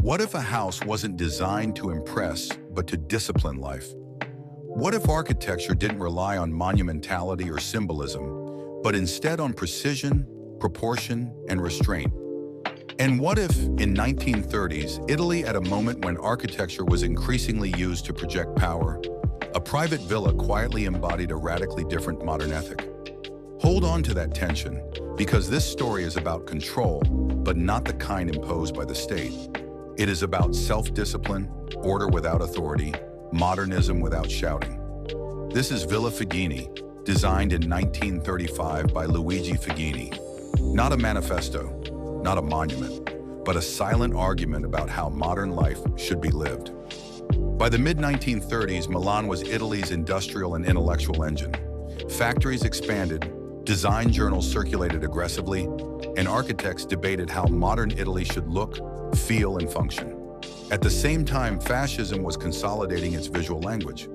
What if a house wasn't designed to impress, but to discipline life? What if architecture didn't rely on monumentality or symbolism, but instead on precision, proportion, and restraint? And what if, in 1930s, Italy, at a moment when architecture was increasingly used to project power, a private villa quietly embodied a radically different modern ethic? Hold on to that tension, because this story is about control, but not the kind imposed by the state. It is about self-discipline, order without authority, modernism without shouting. This is Villa Fagini, designed in 1935 by Luigi Figini. Not a manifesto, not a monument, but a silent argument about how modern life should be lived. By the mid-1930s, Milan was Italy's industrial and intellectual engine. Factories expanded, design journals circulated aggressively, and architects debated how modern Italy should look, feel, and function. At the same time, fascism was consolidating its visual language.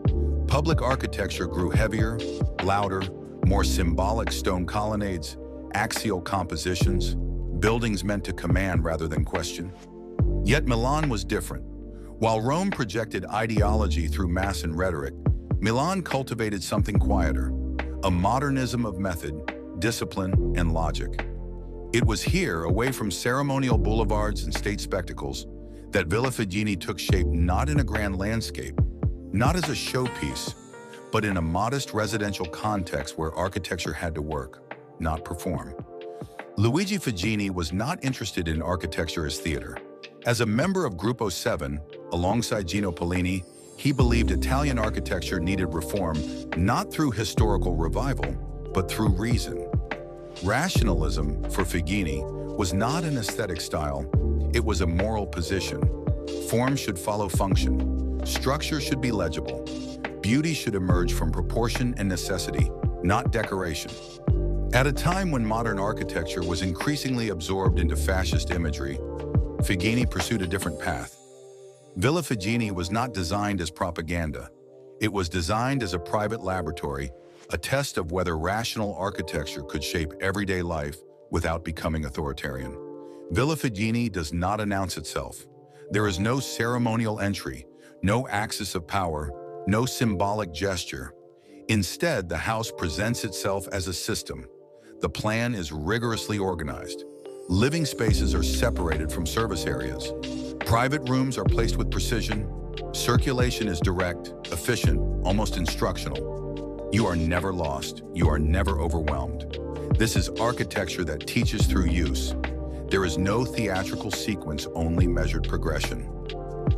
Public architecture grew heavier, louder, more symbolic stone colonnades, axial compositions, buildings meant to command rather than question. Yet Milan was different. While Rome projected ideology through mass and rhetoric, Milan cultivated something quieter, a modernism of method, discipline, and logic. It was here, away from ceremonial boulevards and state spectacles, that Villa Figini took shape, not in a grand landscape, not as a showpiece, but in a modest residential context where architecture had to work, not perform. Luigi Figini was not interested in architecture as theater. As a member of Gruppo 7, alongside Gino Pollini, he believed Italian architecture needed reform not through historical revival, but through reason. Rationalism, for Fagini, was not an aesthetic style, it was a moral position. Form should follow function. Structure should be legible. Beauty should emerge from proportion and necessity, not decoration. At a time when modern architecture was increasingly absorbed into fascist imagery, Fagini pursued a different path. Villa Fagini was not designed as propaganda. It was designed as a private laboratory, a test of whether rational architecture could shape everyday life without becoming authoritarian. Villa Fagini does not announce itself. There is no ceremonial entry, no axis of power, no symbolic gesture. Instead, the house presents itself as a system. The plan is rigorously organized. Living spaces are separated from service areas. Private rooms are placed with precision. Circulation is direct, efficient, almost instructional. You are never lost. You are never overwhelmed. This is architecture that teaches through use. There is no theatrical sequence, only measured progression.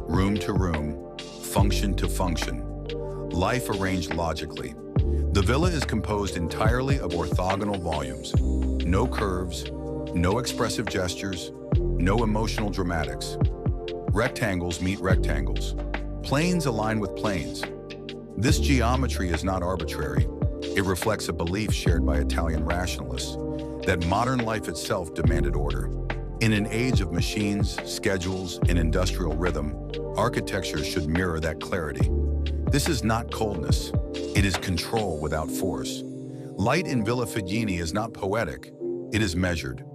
Room to room, function to function. Life arranged logically. The villa is composed entirely of orthogonal volumes. No curves, no expressive gestures, no emotional dramatics. Rectangles meet rectangles. Planes align with planes. This geometry is not arbitrary. It reflects a belief shared by Italian rationalists that modern life itself demanded order. In an age of machines, schedules, and industrial rhythm, architecture should mirror that clarity. This is not coldness. It is control without force. Light in Villa Fagini is not poetic. It is measured.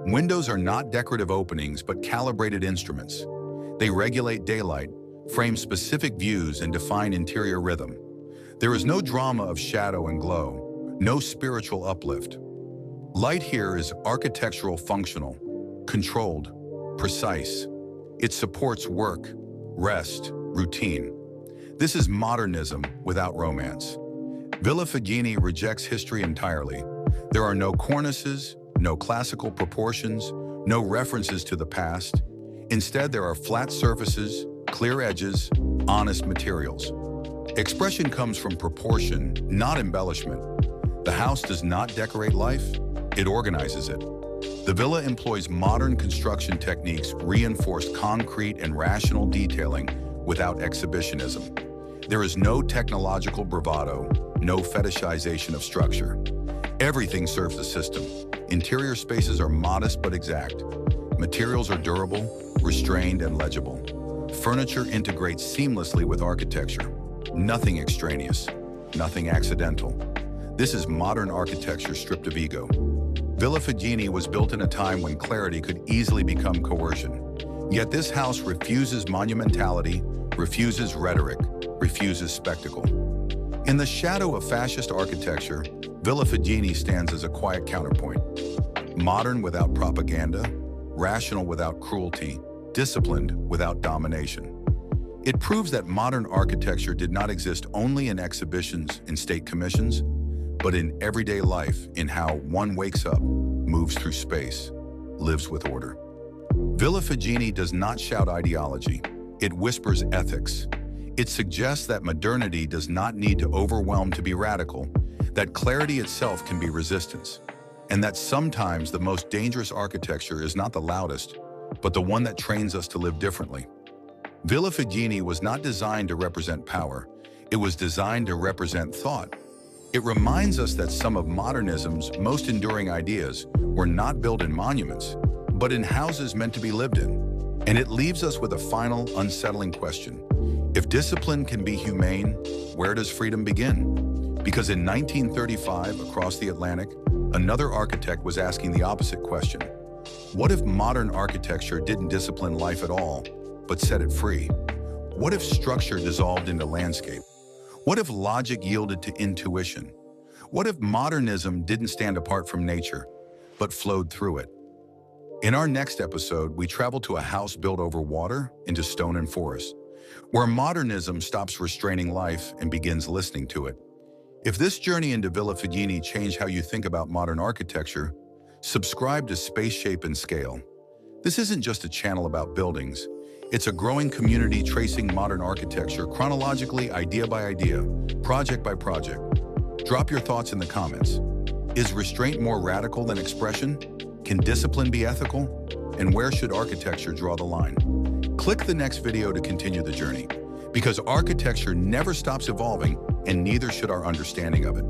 Windows are not decorative openings, but calibrated instruments. They regulate daylight, frame specific views, and define interior rhythm. There is no drama of shadow and glow, no spiritual uplift. Light here is architectural functional, controlled, precise. It supports work, rest, routine. This is modernism without romance. Villa Fagini rejects history entirely. There are no cornices, no classical proportions, no references to the past. Instead, there are flat surfaces, clear edges, honest materials. Expression comes from proportion, not embellishment. The house does not decorate life, it organizes it. The villa employs modern construction techniques, reinforced concrete and rational detailing without exhibitionism. There is no technological bravado, no fetishization of structure. Everything serves the system. Interior spaces are modest but exact. Materials are durable, restrained, and legible. Furniture integrates seamlessly with architecture. Nothing extraneous, nothing accidental. This is modern architecture stripped of ego. Villa Fagini was built in a time when clarity could easily become coercion. Yet this house refuses monumentality, refuses rhetoric, refuses spectacle. In the shadow of fascist architecture, Villa Figini stands as a quiet counterpoint. Modern without propaganda, rational without cruelty, disciplined without domination. It proves that modern architecture did not exist only in exhibitions and state commissions, but in everyday life, in how one wakes up, moves through space, lives with order. Villa Figini does not shout ideology, it whispers ethics. It suggests that modernity does not need to overwhelm to be radical, that clarity itself can be resistance, and that sometimes the most dangerous architecture is not the loudest, but the one that trains us to live differently. Villa Figini was not designed to represent power, it was designed to represent thought. It reminds us that some of modernism's most enduring ideas were not built in monuments, but in houses meant to be lived in. And it leaves us with a final, unsettling question. If discipline can be humane, where does freedom begin? Because in 1935, across the Atlantic, another architect was asking the opposite question. What if modern architecture didn't discipline life at all, but set it free? What if structure dissolved into landscape? What if logic yielded to intuition? What if modernism didn't stand apart from nature, but flowed through it? In our next episode, we travel to a house built over water, into stone and forest, where modernism stops restraining life and begins listening to it. If this journey into Villa Figini changed how you think about modern architecture, subscribe to Space, Shape, and Scale. This isn't just a channel about buildings. It's a growing community tracing modern architecture chronologically, idea by idea, project by project. Drop your thoughts in the comments. Is restraint more radical than expression? Can discipline be ethical? And where should architecture draw the line? Click the next video to continue the journey, because architecture never stops evolving, and neither should our understanding of it.